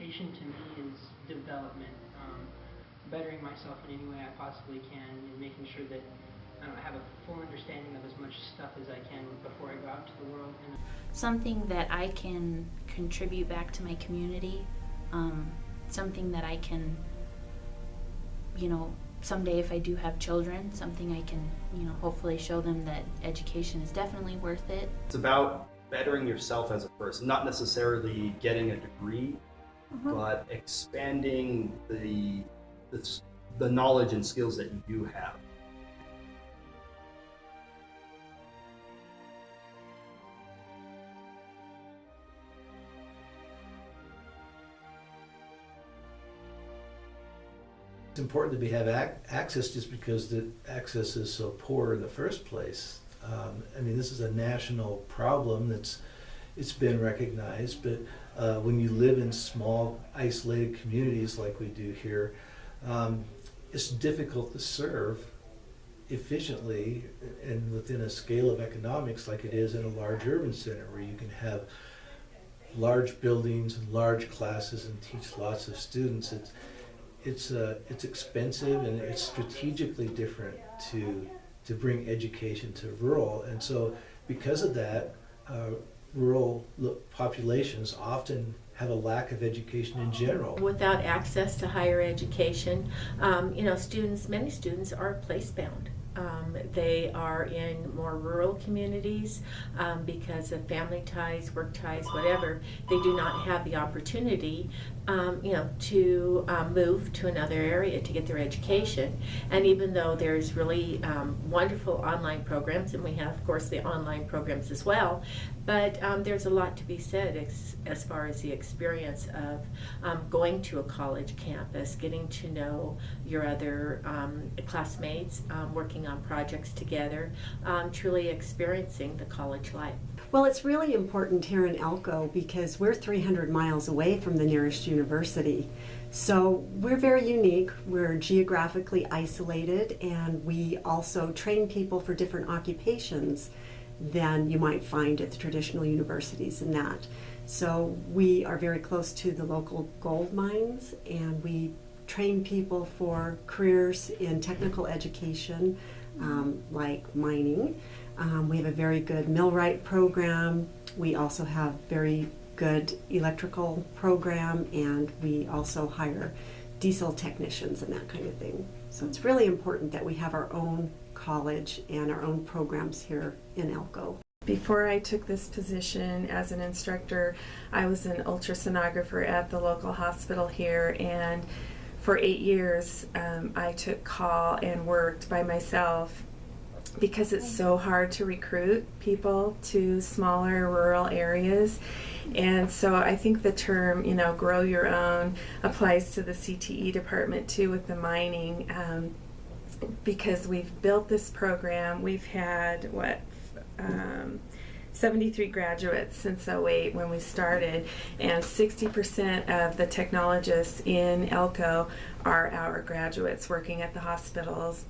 education to me is development, bettering myself in any way I possibly can, and making sure that I have a full understanding of as much stuff as I can before I go out to the world. Something that I can contribute back to my community, something that I can, someday if I do have children, something I can, hopefully show them that education is definitely worth it. It's about bettering yourself as a person, not necessarily getting a degree, but expanding the knowledge and skills that you do have. It's important that we have access just because the access is so poor in the first place. This is a national problem it's been recognized, but when you live in small, isolated communities like we do here, it's difficult to serve efficiently and within a scale of economics like it is in a large urban center where you can have large buildings and large classes and teach lots of students. It's expensive and it's strategically different to bring education to rural, and so because of that, rural populations often have a lack of education in general. Without access to higher education, many students are place-bound. They are in more rural communities because of family ties, work ties, whatever. They do not have the opportunity, to move to another area to get their education. And even though there's really wonderful online programs, and we have, of course, the online programs as well, but there's a lot to be said as far as the experience of going to a college campus, getting to know your other classmates, working on projects together, truly experiencing the college life. Well, it's really important here in Elko because we're 300 miles away from the nearest university. So we're very unique. We're geographically isolated, and we also train people for different occupations than you might find at the traditional universities and that. So we are very close to the local gold mines, and we train people for careers in technical education, like mining. We have a very good millwright program. We also have very good electrical program, and we also hire diesel technicians and that kind of thing. So it's really important that we have our own college and our own programs here in Elko. Before I took this position as an instructor, I was an ultrasonographer at the local hospital here, and for 8 years I took call and worked by myself because it's so hard to recruit people to smaller rural areas. And so I think the term, grow your own applies to the CTE department too with the mining, because we've built this program. We've had, 73 graduates since '08 when we started, and 60% of the technologists in Elko are our graduates working at the hospitals,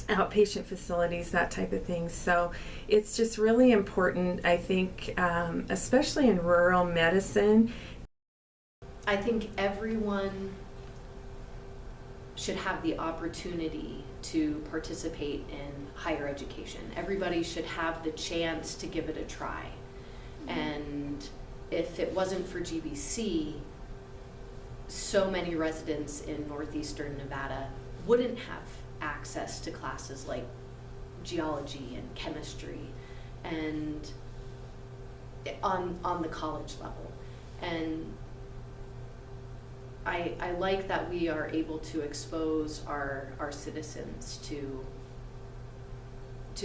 outpatient facilities, that type of thing. So it's just really important, I think, especially in rural medicine. I think everyone should have the opportunity to participate in higher education. Everybody should have the chance to give it a try. And if it wasn't for GBC, so many residents in northeastern Nevada wouldn't have access to classes like geology and chemistry and on the college level. And I like that we are able to expose our citizens to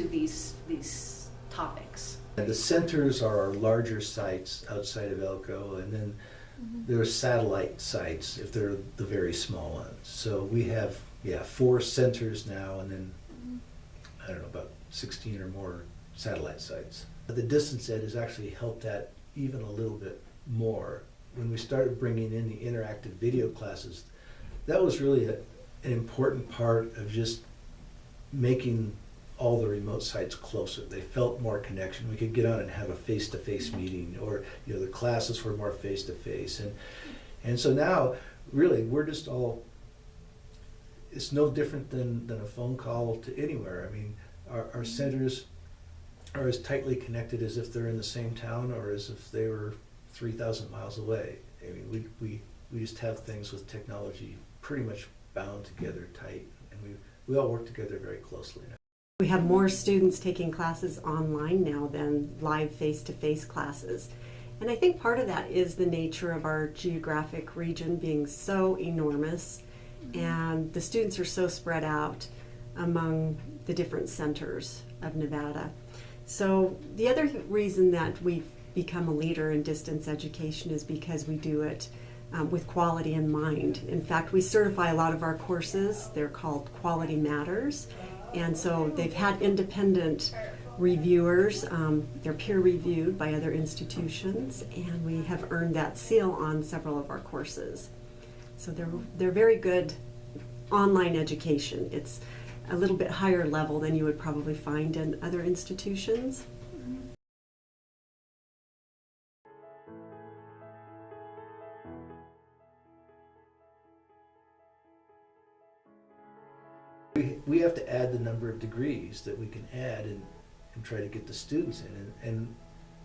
these topics. And the centers are our larger sites outside of Elko, and then there are satellite sites if they're the very small ones. So we have 4 centers now, and then I don't know, about 16 or more satellite sites. The distance ed has actually helped that even a little bit more. When we started bringing in the interactive video classes, that was really an important part of just making all the remote sites closer. They felt more connection. We could get on and have a face-to-face meeting, or the classes were more face-to-face. And so now, really, we're just all, it's no different than a phone call to anywhere. I mean, our centers are as tightly connected as if they're in the same town or as if they were 3,000 miles away. I mean, we just have things with technology pretty much bound together tight, and we all work together very closely now. We have more students taking classes online now than live face-to-face classes. And I think part of that is the nature of our geographic region being so enormous, and the students are so spread out among the different centers of Nevada. So the other reason that we've become a leader in distance education is because we do it with quality in mind. In fact, we certify a lot of our courses. They're called Quality Matters. And so they've had independent reviewers. They're peer reviewed by other institutions, and we have earned that seal on several of our courses. So they're very good online education. It's a little bit higher level than you would probably find in other institutions. We have to add the number of degrees that we can add and try to get the students in. And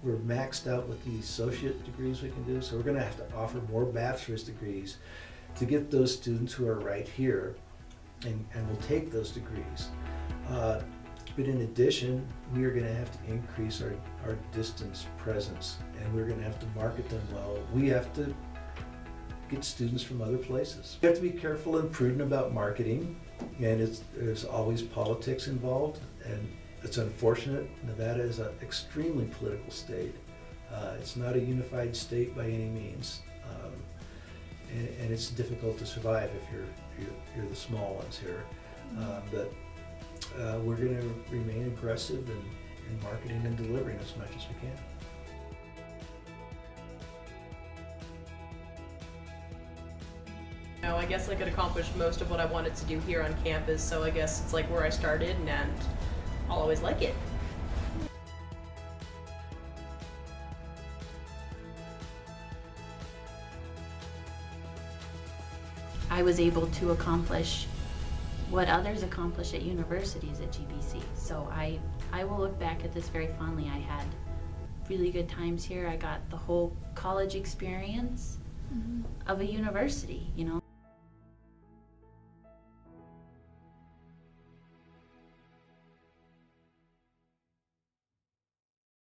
we're maxed out with the associate degrees we can do, so we're going to have to offer more bachelor's degrees to get those students who are right here and will take those degrees. But in addition, we are going to have to increase our distance presence, and we're going to have to market them well. We have to get students from other places. We have to be careful and prudent about marketing, and there's always politics involved, and it's unfortunate. Nevada is an extremely political state. It's not a unified state by any means, and it's difficult to survive if you're the small ones here. But we're going to remain aggressive in marketing and delivering as much as we can. I guess I could accomplish most of what I wanted to do here on campus, so I guess it's like where I started, and I'll always like it. I was able to accomplish what others accomplish at universities at GBC. So I will look back at this very fondly. I had really good times here. I got the whole college experience of a university, you know.